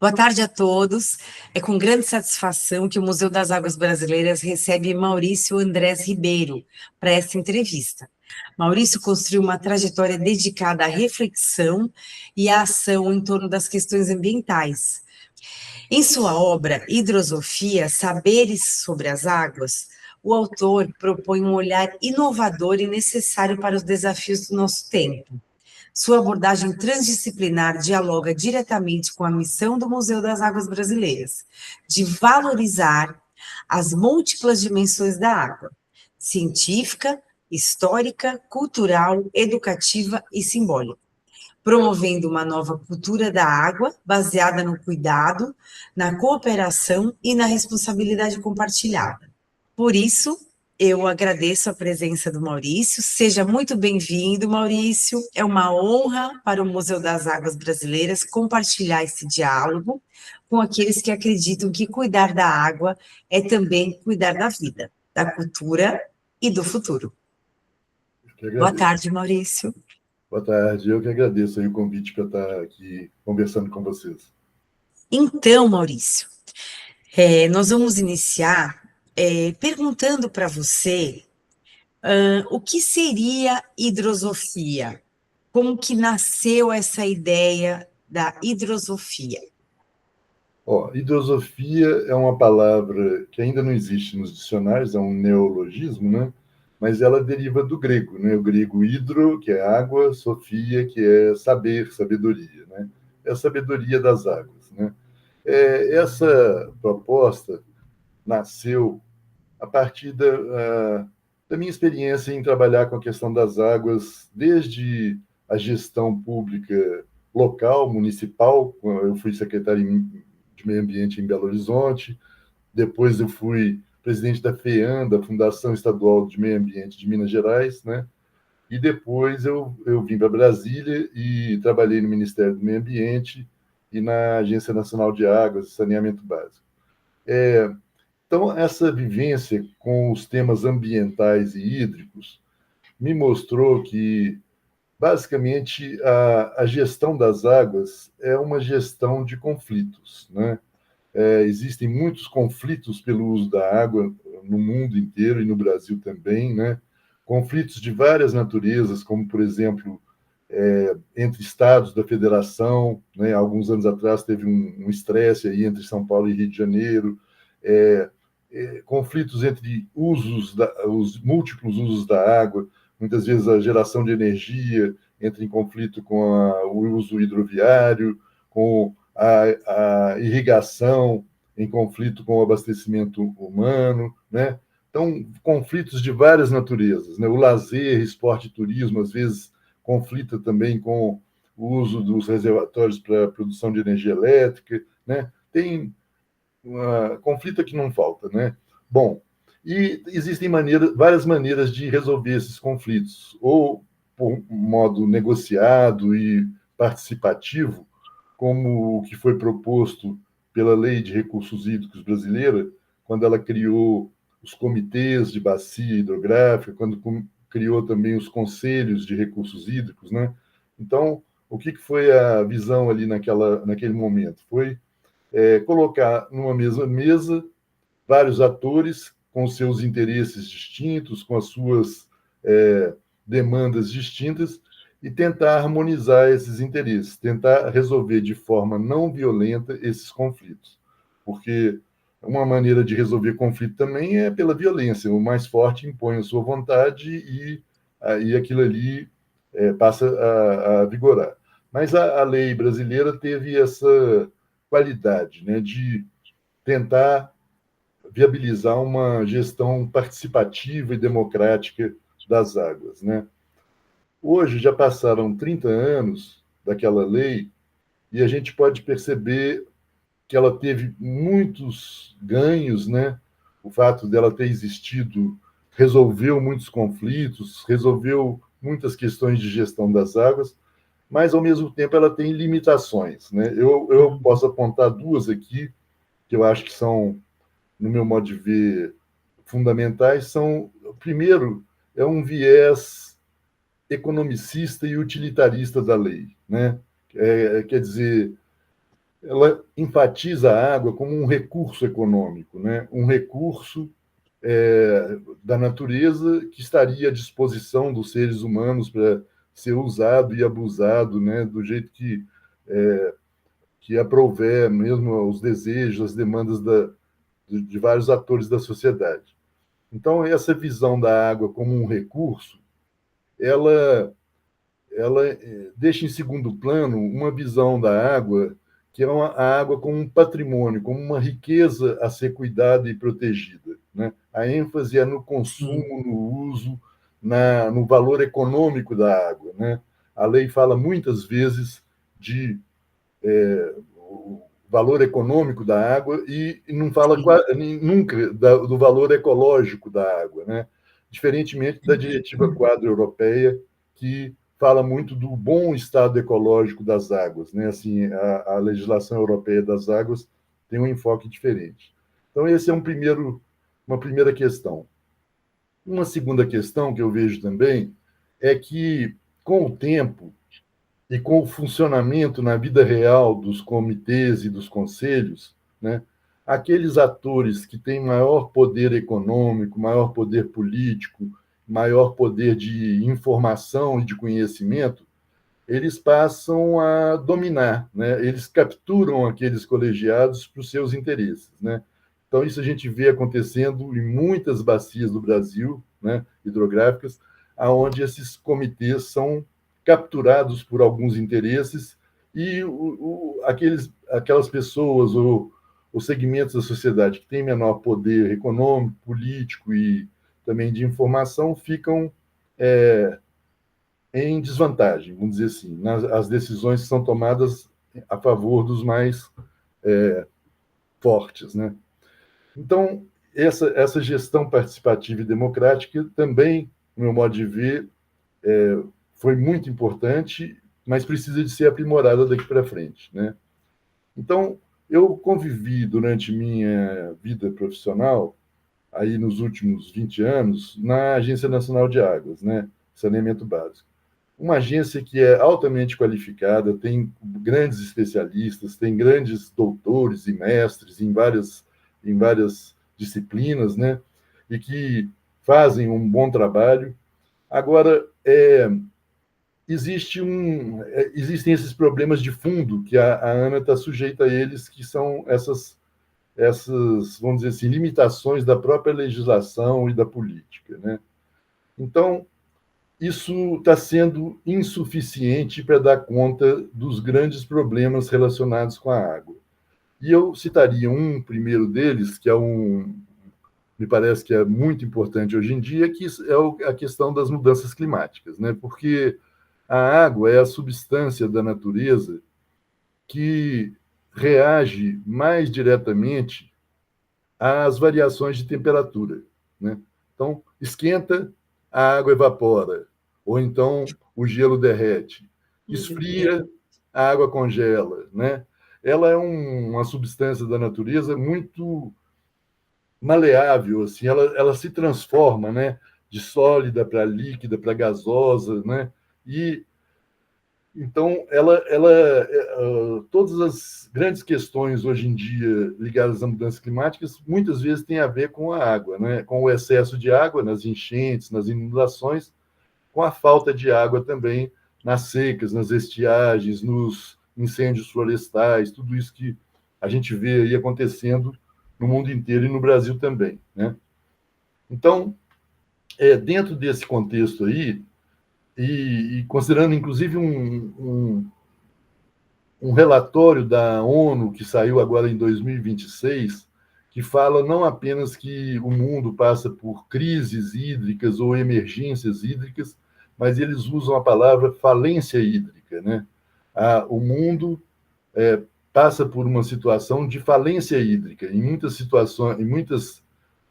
Boa tarde a todos. É com grande satisfação que o Museu das Águas Brasileiras recebe Maurício Andrés Ribeiro para essa entrevista. Maurício construiu uma trajetória dedicada à reflexão e à ação em torno das questões ambientais. Em sua obra Hidrosofia, Saberes sobre as Águas, o autor propõe um olhar inovador e necessário para os desafios do nosso tempo. Sua abordagem transdisciplinar dialoga diretamente com a missão do Museu das Águas Brasileiras, de valorizar as múltiplas dimensões da água, científica, histórica, cultural, educativa e simbólica, promovendo uma nova cultura da água baseada no cuidado, na cooperação e na responsabilidade compartilhada. Por isso, eu agradeço a presença do Maurício. Seja muito bem-vindo, Maurício. É uma honra para o Museu das Águas Brasileiras compartilhar esse diálogo com aqueles que acreditam que cuidar da água é também cuidar da vida, da cultura e do futuro. Eu que Boa agradeço. tarde, Maurício. Boa tarde, eu que agradeço aí o convite para estar aqui conversando com vocês. Então, Maurício, nós vamos iniciar perguntando para você o que seria hidrosofia? Como que nasceu essa ideia da hidrosofia? Hidrosofia é uma palavra que ainda não existe nos dicionários, é um neologismo, né? Mas ela deriva do grego, né? O grego hidro, que é água, sofia, que é saber, sabedoria, né? É a sabedoria das águas, né? Essa proposta nasceu a partir da minha experiência em trabalhar com a questão das águas, desde a gestão pública local, municipal. Eu fui secretário de Meio Ambiente em Belo Horizonte, depois eu fui presidente da FEAM, da Fundação Estadual de Meio Ambiente de Minas Gerais, né? E depois eu vim para Brasília e trabalhei no Ministério do Meio Ambiente e na Agência Nacional de Águas e Saneamento Básico. Então, essa vivência com os temas ambientais e hídricos me mostrou que, basicamente, a gestão das águas é uma gestão de conflitos, né? Existem muitos conflitos pelo uso da água no mundo inteiro e no Brasil também, né? Conflitos de várias naturezas, como, por exemplo, entre estados da federação, né? Alguns anos atrás teve um estresse aí entre São Paulo e Rio de Janeiro, conflitos entre os múltiplos usos da água, muitas vezes a geração de energia entra em conflito com o uso hidroviário, com a irrigação em conflito com o abastecimento humano, né? Então, conflitos de várias naturezas, né? O lazer, esporte e turismo, às vezes, conflita também com o uso dos reservatórios para a produção de energia elétrica, né? Tem conflito que não falta, né? Bom, e existem várias maneiras de resolver esses conflitos, ou por modo negociado e participativo, como o que foi proposto pela Lei de Recursos Hídricos brasileira, quando ela criou os comitês de bacia hidrográfica, quando criou também os conselhos de recursos hídricos, né? Então, o que foi a visão ali naquele momento? Foi colocar numa mesma mesa vários atores com seus interesses distintos, com as suas demandas distintas, e tentar harmonizar esses interesses, tentar resolver de forma não violenta esses conflitos. Porque uma maneira de resolver conflito também é pela violência. O mais forte impõe a sua vontade e aquilo ali passa a vigorar. Mas a lei brasileira teve essa qualidade, né, de tentar viabilizar uma gestão participativa e democrática das águas, né? Hoje já passaram 30 anos daquela lei e a gente pode perceber que ela teve muitos ganhos, né? O fato dela ter existido resolveu muitos conflitos, resolveu muitas questões de gestão das águas, mas ao mesmo tempo ela tem limitações, né? Eu posso apontar duas aqui que eu acho que são, no meu modo de ver, fundamentais. São, primeiro, é um viés economicista e utilitarista da lei, né? Quer dizer, ela enfatiza a água como um recurso econômico, né? Um recurso da natureza que estaria à disposição dos seres humanos para ser usado e abusado, né? Do jeito que aprouver mesmo os desejos, as demandas de vários atores da sociedade. Então, essa visão da água como um recurso, ela deixa em segundo plano uma visão da água que é a água como um patrimônio, como uma riqueza a ser cuidada e protegida, né? A ênfase é no Sim. consumo, no uso, no valor econômico da água, né? A lei fala muitas vezes de o valor econômico da água e não fala Sim. nunca do valor ecológico da água, né? Diferentemente da Diretiva Quadro Europeia, que fala muito do bom estado ecológico das águas, né? Assim, a legislação europeia das águas tem um enfoque diferente. Então, esse é uma primeira questão. Uma segunda questão que eu vejo também é que, com o tempo, e com o funcionamento na vida real dos comitês e dos conselhos, né, aqueles atores que têm maior poder econômico, maior poder político, maior poder de informação e de conhecimento, eles passam a dominar, né? Eles capturam aqueles colegiados para os seus interesses, né? Então, isso a gente vê acontecendo em muitas bacias do Brasil, né, hidrográficas, aonde esses comitês são capturados por alguns interesses e aquelas pessoas ou os segmentos da sociedade que têm menor poder econômico, político e também de informação ficam em desvantagem, vamos dizer assim, as decisões que são tomadas a favor dos mais fortes, né? Então, essa gestão participativa e democrática também, no meu modo de ver, foi muito importante, mas precisa de ser aprimorada daqui para frente, né? Então, eu convivi durante minha vida profissional, aí nos últimos 20 anos, na Agência Nacional de Águas, né? Saneamento básico. Uma agência que é altamente qualificada, tem grandes especialistas, tem grandes doutores e mestres em várias disciplinas, né? E que fazem um bom trabalho. Agora, existem esses problemas de fundo que a Ana está sujeita a eles, que são vamos dizer assim, limitações da própria legislação e da política, né? Então, isso está sendo insuficiente para dar conta dos grandes problemas relacionados com a água. E eu citaria um primeiro deles, me parece que é muito importante hoje em dia, que é a questão das mudanças climáticas, né? Porque a água é a substância da natureza que reage mais diretamente às variações de temperatura, né? Então, esquenta, a água evapora, ou então o gelo derrete. Esfria, a água congela, né? Ela é uma substância da natureza muito maleável, assim, ela se transforma, né? De sólida para líquida, para gasosa, né? E então, todas as grandes questões hoje em dia ligadas a mudanças climáticas, muitas vezes têm a ver com a água, né? Com o excesso de água nas enchentes, nas inundações, com a falta de água também nas secas, nas estiagens, nos incêndios florestais, tudo isso que a gente vê aí acontecendo no mundo inteiro e no Brasil também, né? Então, dentro desse contexto aí, e considerando inclusive um relatório da ONU que saiu agora em 2026, que fala não apenas que o mundo passa por crises hídricas ou emergências hídricas, mas eles usam a palavra falência hídrica, né? O mundo passa por uma situação de falência hídrica. Em muitas situações, em muitas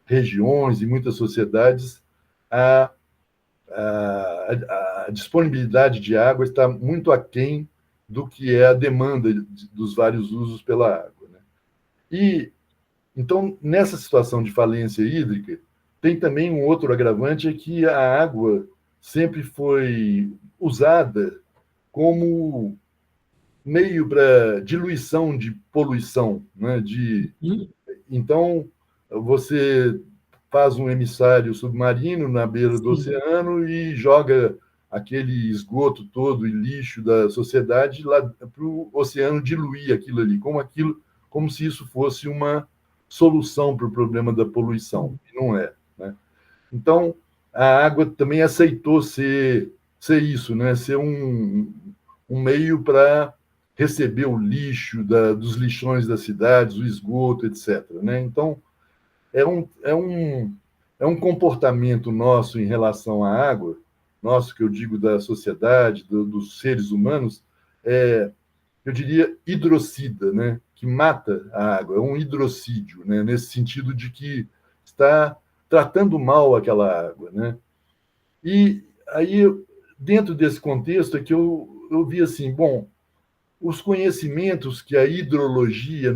regiões, em muitas sociedades, a, a disponibilidade de água está muito aquém do que é a demanda dos vários usos pela água, né? E então, nessa situação de falência hídrica, tem também um outro agravante, é que a água sempre foi usada como meio para diluição de poluição, né? Então, você faz um emissário submarino na beira do Sim. oceano e joga aquele esgoto todo e lixo da sociedade lá para o oceano diluir aquilo ali, como se isso fosse uma solução para o problema da poluição. E não é, né? Então, a água também aceitou ser isso, né? Ser um meio para receber o lixo dos lixões das cidades, o esgoto, etc., né? Então, é um comportamento nosso em relação à água, nosso, que eu digo da sociedade, dos seres humanos, eu diria, hidrocida, né? Que mata a água, é um hidrocídio, né? Nesse sentido de que está tratando mal aquela água, né? E aí, dentro desse contexto, é que eu vi assim, bom, os conhecimentos que a hidrologia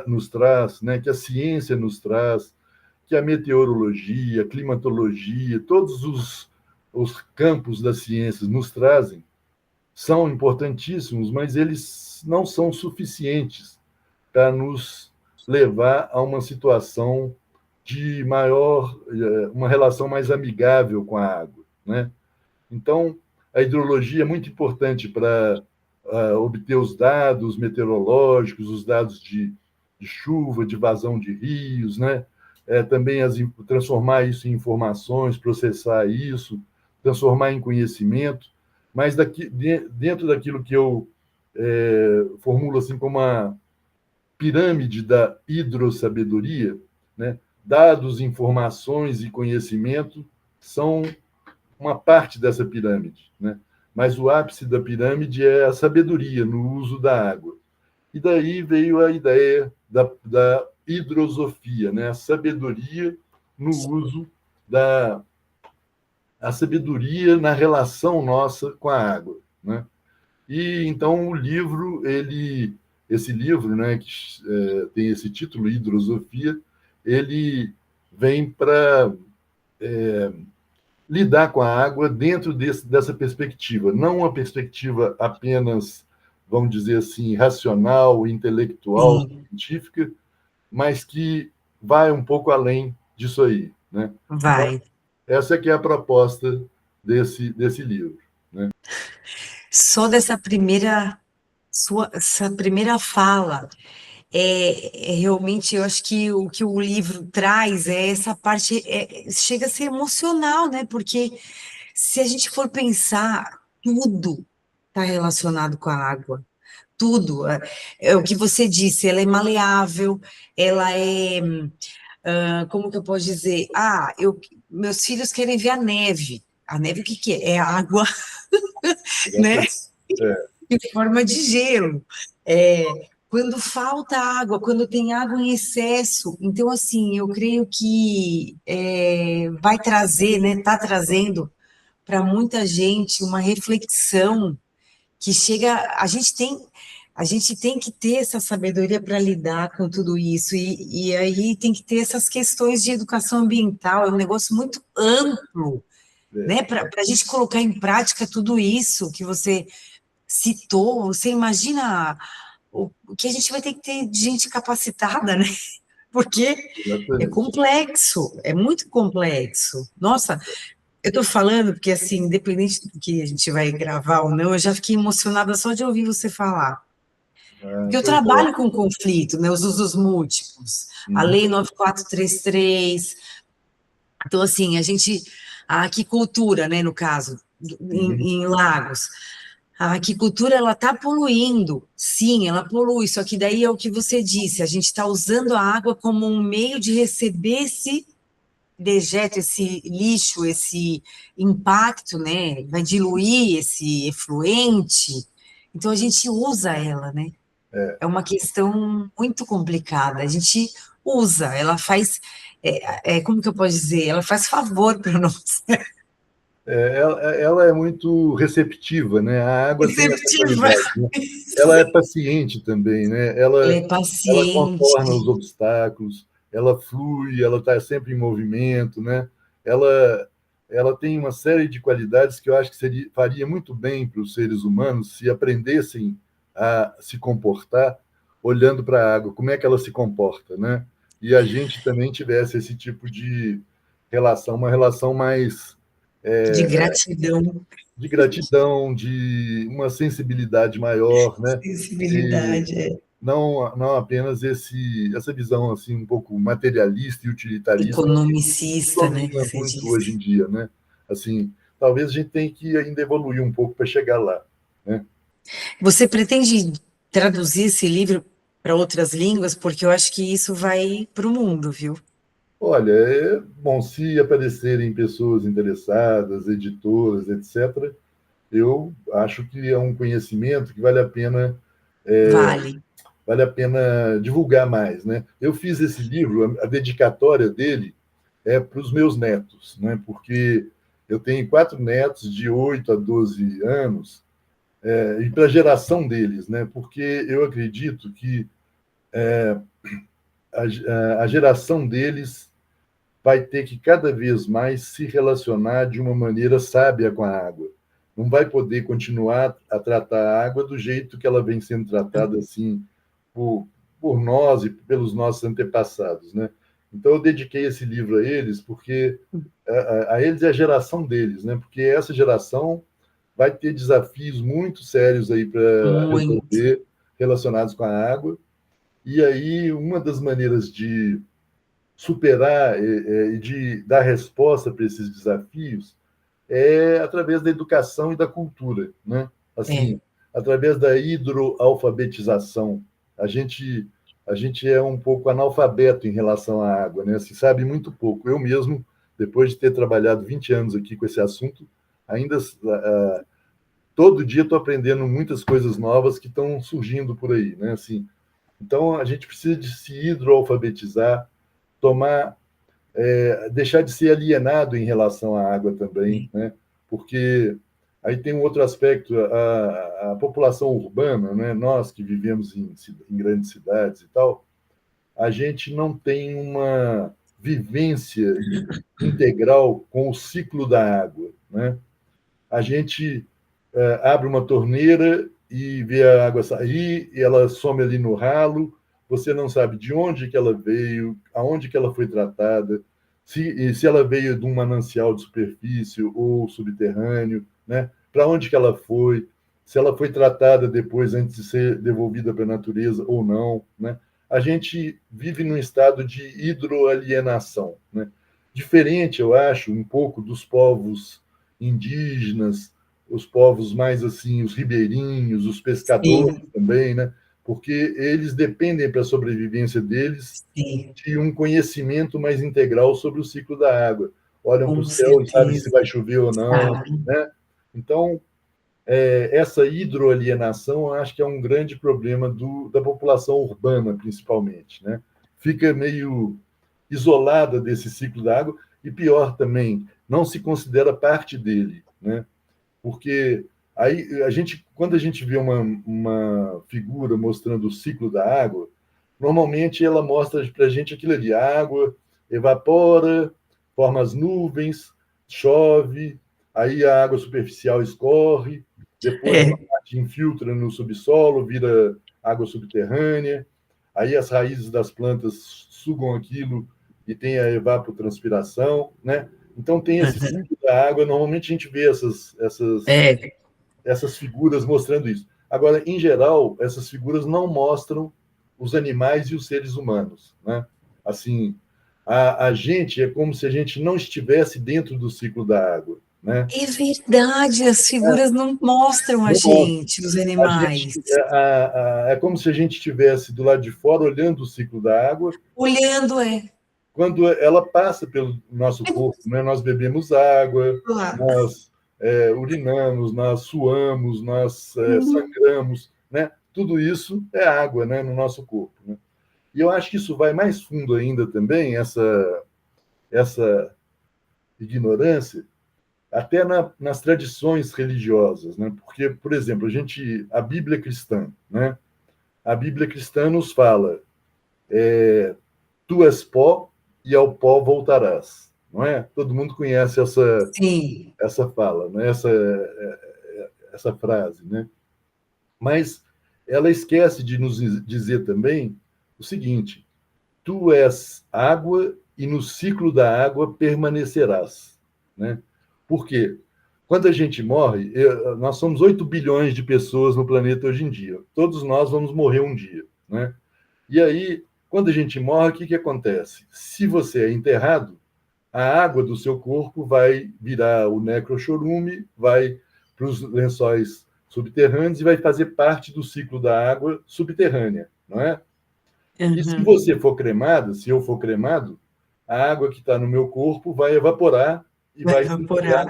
nos traz, né, que a ciência nos traz, que a meteorologia, a climatologia, todos os campos das ciências nos trazem, são importantíssimos, mas eles não são suficientes para nos levar a uma situação de uma relação mais amigável com a água, né? Então, a hidrologia é muito importante para obter os dados meteorológicos, os dados de chuva, de vazão de rios, né? Também transformar isso em informações, processar isso, transformar em conhecimento, mas dentro daquilo que eu formulo assim como a pirâmide da hidrossabedoria, né? Dados, informações e conhecimento são uma parte dessa pirâmide, né? Mas o ápice da pirâmide é a sabedoria no uso da água. E daí veio a ideia da hidrosofia, né? A sabedoria no uso a sabedoria na relação nossa com a água, né? E então o livro, esse livro, né, que tem esse título, Hidrosofia, ele vem para lidar com a água dentro dessa perspectiva, não uma perspectiva apenas, vamos dizer assim, racional, intelectual, Sim, científica, mas que vai um pouco além disso aí, né? Então, vai. essa que é a proposta desse livro, né? Só essa primeira fala, realmente, eu acho que o livro traz é essa parte, chega a ser emocional, né? Porque se a gente for pensar, tudo está relacionado com a água. Tudo. É o que você disse, ela é maleável, ela é, como que eu posso dizer? Meus filhos querem ver a neve. A neve, o que que é? É água, né? É, Em forma de gelo. É, quando falta água, quando tem água em excesso. Então, assim, eu creio que vai trazer, né? Está trazendo para muita gente uma reflexão que chega, a gente tem que ter essa sabedoria para lidar com tudo isso, e aí tem que ter essas questões de educação ambiental, é um negócio muito amplo, é, né, para a gente colocar em prática tudo isso que você citou, você imagina o que a gente vai ter que ter de gente capacitada, né, porque é exatamente. complexo, é muito complexo. Nossa, eu tô falando porque, assim, independente do que a gente vai gravar ou não, eu já fiquei emocionada só de ouvir você falar. Ah, Porque eu pois é. trabalho com conflito, né, os usos múltiplos, a Uhum, Lei 9433. Então, assim, a aquicultura, né, no caso, uhum, em lagos, a aquicultura, ela está poluindo, sim, ela polui, só que daí é o que você disse, a gente está usando a água como um meio de receber esse dejeto, esse lixo, esse impacto, né? Vai diluir esse efluente. Então a gente usa ela, né? é. É uma questão muito complicada. A gente usa, ela faz, como que eu posso dizer? Ela faz favor para nós. Ela é muito receptiva, né? A água tem essa Receptiva. qualidade, né? Ela é paciente também, né? Ela é Ela contorna os paciente. obstáculos, ela flui, ela está sempre em movimento, né? Ela, ela tem uma série de qualidades que eu acho que faria muito bem para os seres humanos se aprendessem a se comportar olhando para a água, como é que ela se comporta, né? E a gente também tivesse esse tipo de relação, uma relação mais De gratidão, de gratidão, de uma sensibilidade maior, né? E sensibilidade, não apenas essa visão assim um pouco materialista e utilitarista que economicista, né, que domina você muito hoje em disse. dia, né? Assim, talvez a gente tenha que ainda evoluir um pouco para chegar lá, né? Você pretende traduzir esse livro para outras línguas? Porque eu acho que isso vai para o mundo, viu? Olha, bom, se aparecerem pessoas interessadas, editoras, etc., eu acho que é um conhecimento que Vale. vale a pena divulgar mais, né? Eu fiz esse livro, a dedicatória dele é para os meus netos, né? Porque eu tenho 4 netos de 8 a 12 anos, e para a geração deles, né? Porque eu acredito que a geração deles vai ter que cada vez mais se relacionar de uma maneira sábia com a água. Não vai poder continuar a tratar a água do jeito que ela vem sendo tratada assim por, por nós e pelos nossos antepassados, né? Então eu dediquei esse livro a eles porque a eles é a geração deles, né? Porque essa geração vai ter desafios muito sérios aí para Muito. resolver relacionados com a água. E aí uma das maneiras de superar e de dar resposta para esses desafios é através da educação e da cultura, né? É. Assim, através da hidroalfabetização. A gente a gente é um pouco analfabeto em relação à água, né? Se sabe muito pouco. Eu mesmo, depois de ter trabalhado 20 anos aqui com esse assunto, ainda todo dia estou aprendendo muitas coisas novas que estão surgindo por aí, né? Assim, então a gente precisa de se hidroalfabetizar, tomar deixar de ser alienado em relação à água também, né? Porque aí tem um outro aspecto, a população urbana, né? Nós que vivemos em grandes cidades e tal, a gente não tem uma vivência integral com o ciclo da água, né? A gente abre uma torneira e vê a água sair, e ela some ali no ralo, você não sabe de onde que ela veio, aonde que ela foi tratada, se ela veio de um manancial de superfície ou subterrâneo, né? Para onde que ela foi, se ela foi tratada depois antes de ser devolvida para a natureza ou não, né? A gente vive num estado de hidroalienação, né? Diferente, eu acho, um pouco dos povos indígenas, os povos mais assim, os ribeirinhos, os pescadores Sim, também, né? Porque eles dependem para a sobrevivência deles sim, de um conhecimento mais integral sobre o ciclo da água. Olham para o com céu e sabem se certeza. vai chover ou não, Sabe? né? Então, essa hidroalienação, eu acho que é um grande problema da população urbana, principalmente, né? Fica meio isolada desse ciclo da água e pior também, não se considera parte dele, né? Porque aí quando a gente vê uma figura mostrando o ciclo da água, normalmente ela mostra para a gente aquilo ali, a água evapora, forma as nuvens, chove, aí a água superficial escorre, depois uma É. parte infiltra no subsolo, vira água subterrânea, aí as raízes das plantas sugam aquilo e tem a evapotranspiração, né? Então tem esse Aham. ciclo da água, normalmente a gente vê É. essas figuras mostrando isso. Agora, em geral, essas figuras não mostram os animais e os seres humanos, né? Assim, a gente é como se a gente não estivesse dentro do ciclo da água, né? É verdade, as figuras não mostram a Não mostra. gente, os A gente animais. é como se a gente estivesse do lado de fora olhando o ciclo da água Olhando, é. quando ela passa pelo nosso corpo, né? Nós bebemos água, Lá. nós urinamos, nós suamos, nós Uhum. sangramos, né? Tudo isso é água, né, no nosso corpo, né? E eu acho que isso vai mais fundo ainda também, essa ignorância, até nas tradições religiosas, né? Porque, por exemplo, a Bíblia cristã, né? A Bíblia cristã nos fala tu és pó e ao pó voltarás, não é? Todo mundo conhece Sim, essa fala, né? Essa frase, né? Mas ela esquece de nos dizer também o seguinte: tu és água e no ciclo da água permanecerás. Né? Por quê? Quando a gente morre, nós somos 8 bilhões de pessoas no planeta hoje em dia. Todos nós vamos morrer um dia. Né? E aí, quando a gente morre, o que acontece? Se você é enterrado, a água do seu corpo vai virar o necrochorume, vai para os lençóis subterrâneos e vai fazer parte do ciclo da água subterrânea, não é? E se Uhum. você for cremado, se eu for cremado, a água que está no meu corpo vai evaporar e Vai vai se jogar evaporar.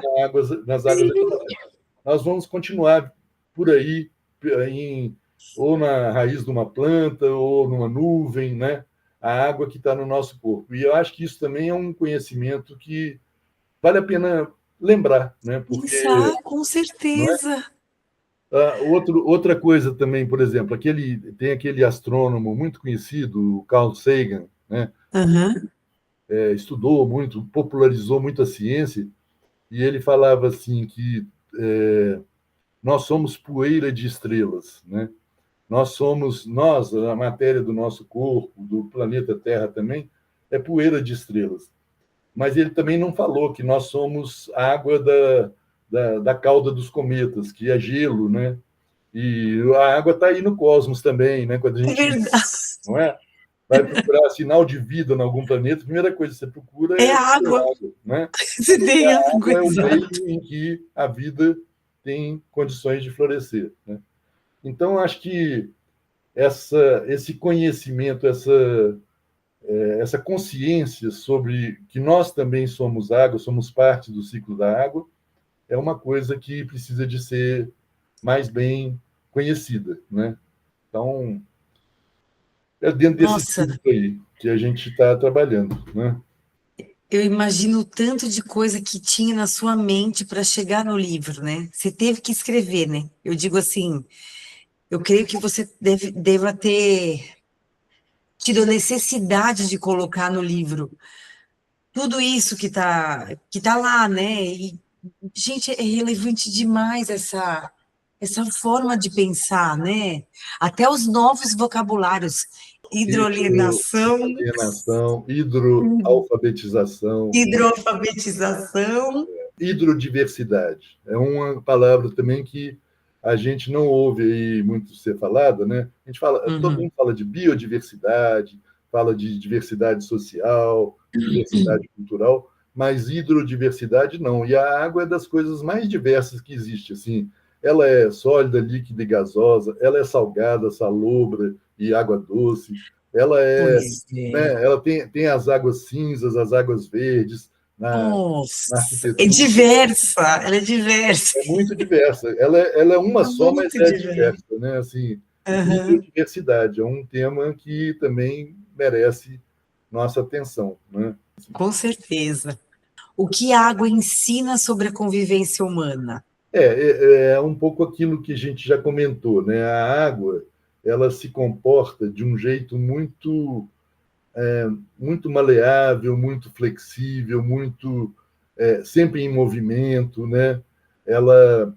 nas águas abaixo. Nós vamos continuar por aí, em, ou na raiz de uma planta, ou numa nuvem, né? A água que está no nosso corpo. E eu acho que isso também é um conhecimento que vale a pena lembrar, né? Porque, Pensar, com não é? certeza. Outra coisa também, por exemplo, tem aquele astrônomo muito conhecido, o Carl Sagan, né? Uhum. Estudou muito, popularizou muito a ciência, e ele falava assim que nós somos poeira de estrelas, né? Nós, a matéria do nosso corpo, do planeta Terra também, é poeira de estrelas. Mas ele também não falou que nós somos água da cauda dos cometas, que é gelo, né? E a água está aí no cosmos também, né? Quando a É gente, verdade. não é? Vai procurar sinal de vida em algum planeta, a primeira coisa que você procura É é água. água, né? Você tem A água, água é o exato. meio em que a vida tem condições de florescer, né? Então, acho que esse conhecimento, essa consciência sobre que nós também somos água, somos parte do ciclo da água, é uma coisa que precisa de ser mais bem conhecida, né? Então, é dentro desse Nossa, ciclo aí que a gente está trabalhando, né? eu imagino o tanto de coisa que tinha na sua mente para chegar no livro, né? Você teve que escrever, né? Eu digo assim, eu creio que você deva ter tido a necessidade de colocar no livro tudo isso que tá lá, né? E, gente, é relevante demais essa forma de pensar, né? Até os novos vocabulários, hidrolienação, Hidroalienação, hidroalfabetização, hidroalfabetização. hidrodiversidade. É uma palavra também que a gente não ouve aí muito ser falada, né? A gente fala, todo Uhum. mundo fala de biodiversidade, fala de diversidade social, diversidade cultural, mas hidrodiversidade não. E a água é das coisas mais diversas que existe, assim. Ela é sólida, líquida e gasosa, ela é salgada, salobra e água doce. Ela é, Pois é. né, ela tem as águas cinzas, as águas verdes, na Nossa, é arquitetura. diversa, ela é diversa, É muito diversa. Ela é uma é só, mas muito é diversa. diversa, né? Assim, Aham. biodiversidade é um tema que também merece nossa atenção, né? Com certeza. O que a água ensina sobre a convivência humana? É um pouco aquilo que a gente já comentou, né? A água, ela se comporta de um jeito muito maleável, muito flexível, muito sempre em movimento, né? Ela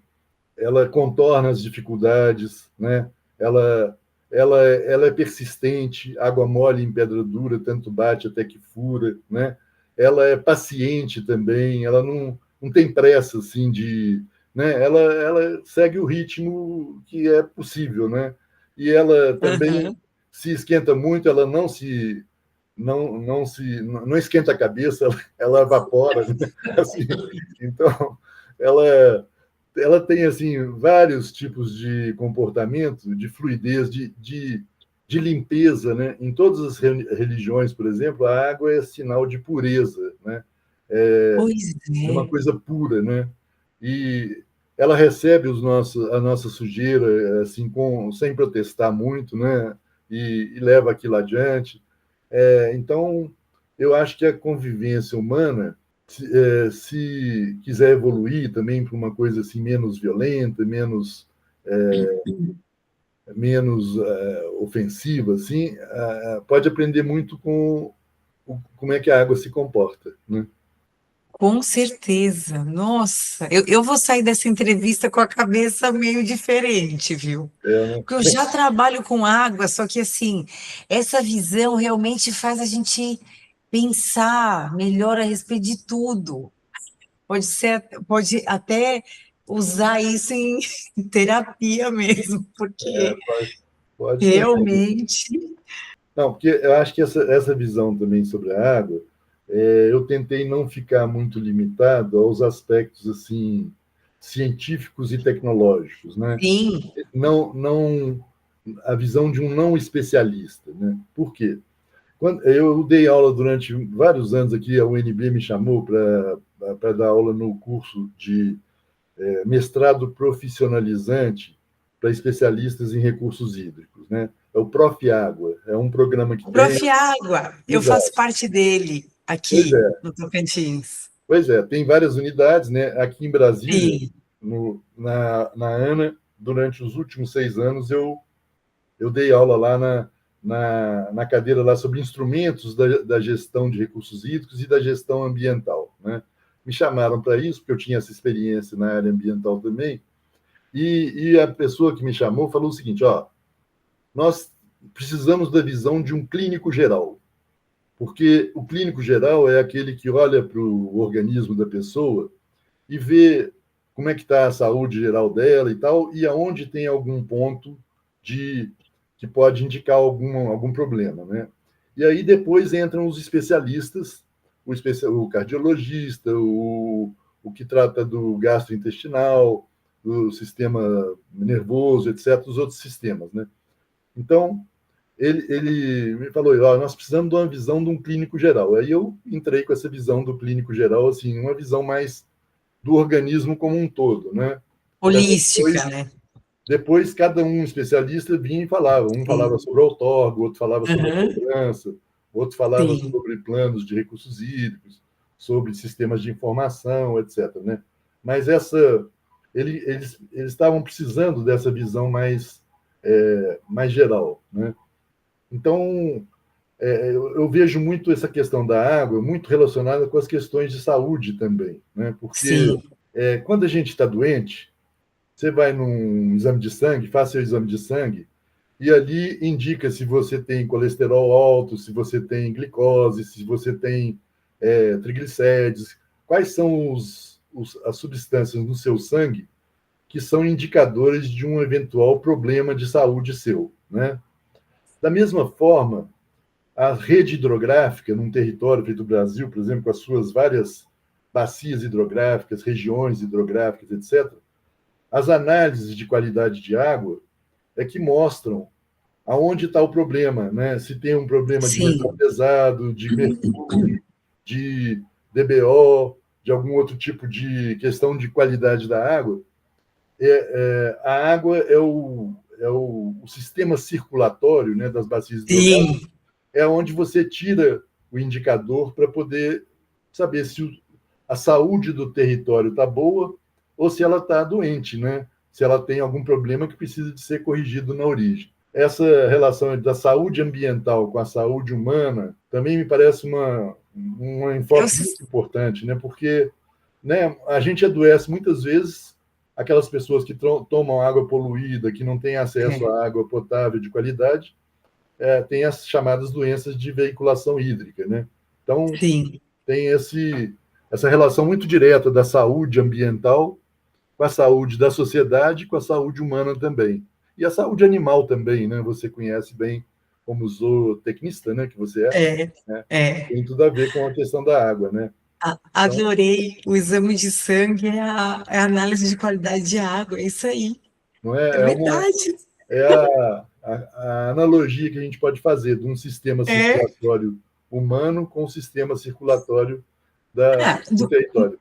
ela contorna as dificuldades, né? ela, ela é persistente, água mole em pedra dura, tanto bate até que fura, né? Ela é paciente também, ela não tem pressa assim de, né? Ela segue o ritmo que é possível, né? E ela também Aham, se esquenta muito, ela não esquenta a cabeça, ela evapora, né? Assim, então ela ela tem assim vários tipos de comportamento, de fluidez, de limpeza, né? Em todas as religiões, por exemplo, a água é sinal de pureza, né? pois É uma é. coisa pura, né? E ela recebe a nossa sujeira assim sem protestar muito, né? E leva aquilo adiante. Então, eu acho que a convivência humana, se quiser evoluir também para uma coisa assim menos violenta, menos ofensiva, assim, pode aprender muito com como é que a água se comporta, né? Com certeza. Nossa, eu vou sair dessa entrevista com a cabeça meio diferente, viu? Né? Porque eu já trabalho com água, só que assim, essa visão realmente faz a gente pensar melhor a respeito de tudo. Pode até usar isso em terapia mesmo, porque Pode também. realmente. Não, porque eu acho que essa visão também sobre a água, eu tentei não ficar muito limitado aos aspectos assim científicos e tecnológicos, né? Sim, Não a visão de um não especialista, né? Por quê? Quando eu dei aula durante vários anos aqui, a UNB me chamou para dar aula no curso de mestrado profissionalizante para especialistas em recursos hídricos, né? É o Prof. Água, é um programa que o tem. Prof. Água, eu faço Exato. parte dele Pois aqui é, no Tocantins. pois é, tem várias unidades, né? Aqui em Brasília, Sim. na ANA, durante os últimos 6 anos, eu dei aula lá na cadeira lá sobre instrumentos da gestão de recursos hídricos e da gestão ambiental, né? Me chamaram para isso, porque eu tinha essa experiência na área ambiental também, e a pessoa que me chamou falou o seguinte: ó, nós precisamos da visão de um clínico geral, porque o clínico geral é aquele que olha para o organismo da pessoa e vê como é que está a saúde geral dela e tal, e aonde tem algum ponto de que pode indicar algum problema, né? E aí depois entram os especialistas, o cardiologista, o que trata do gastrointestinal, do sistema nervoso, etc., os outros sistemas, né? Então, ele me falou, ó, nós precisamos de uma visão de um clínico geral. Aí eu entrei com essa visão do clínico geral, assim, uma visão mais do organismo como um todo, né? Para Holística, né? depois cada um especialista vinha e falava. Um falava Sim. sobre o outorga, outro falava sobre a Aham, cobrança, outro falava sim. sobre planos de recursos hídricos, sobre sistemas de informação, etc., né? Mas eles estavam precisando dessa visão mais geral, né? Então, eu vejo muito essa questão da água muito relacionada com as questões de saúde também, né? Porque Sim, quando a gente está doente, você vai num exame de sangue, faz seu exame de sangue, e ali indica se você tem colesterol alto, se você tem glicose, se você tem triglicérides, quais são as substâncias no seu sangue que são indicadores de um eventual problema de saúde seu, né? Da mesma forma, a rede hidrográfica num território feito o Brasil, por exemplo, com as suas várias bacias hidrográficas, regiões hidrográficas, etc., as análises de qualidade de água é que mostram aonde está o problema, né? Se tem um problema de metal sim, pesado, de mercúrio, de DBO, de algum outro tipo de questão de qualidade da água. A água é o sistema circulatório, né, das bacias hidrográficas, sim. é onde você tira o indicador para poder saber se a saúde do território está boa ou se ela está doente, né? Se ela tem algum problema que precisa de ser corrigido na origem. Essa relação da saúde ambiental com a saúde humana também me parece um Eu, enfoque muito importante, né? Porque, né, a gente adoece muitas vezes, aquelas pessoas que tomam água poluída, que não têm acesso é, à água potável de qualidade, tem as chamadas doenças de veiculação hídrica, né? Então, sim. tem essa relação muito direta da saúde ambiental com a saúde da sociedade e com a saúde humana também. E a saúde animal também, né? Você conhece bem como zootecnista, né? Que você é, É, né? é. Tem tudo a ver com a questão da água, né? Então, Adorei. O exame de sangue é a análise de qualidade de água. É isso aí. não É é, verdade. é a analogia que a gente pode fazer de um sistema É. circulatório humano com o sistema circulatório Ah, do território.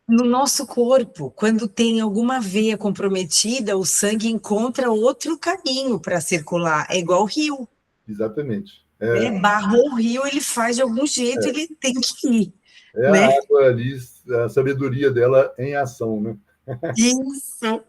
no nosso corpo, quando tem alguma veia comprometida, o sangue encontra outro caminho para circular. É igual o rio, Exatamente. né? Barrou o rio, ele faz de algum jeito, ele tem que ir, É a né? água ali, a sabedoria dela em ação, né? Isso.